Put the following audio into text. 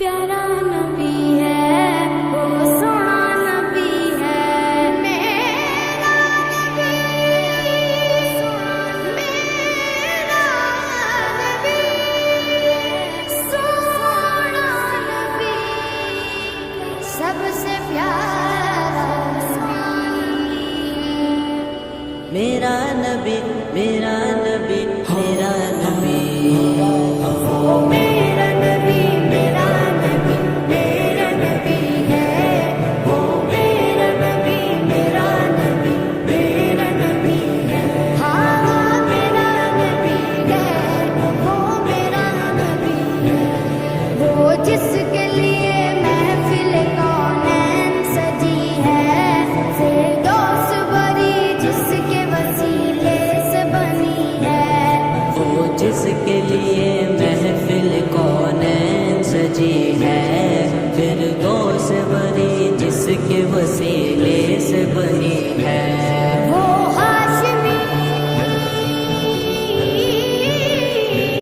پیارا نبی ہے وہ سونا نبی ہے میرا نبی میرا نبی سونا نبی سب سے پیارا میرا نبی میرا نبی میرا نبی میرا نبی میرا نبی میرا نبی ہے وہ میرا نبی میرا نبی میرا نبی ہے ہاں میرا نبی ہے وہ میرا نبی ہے وہ جس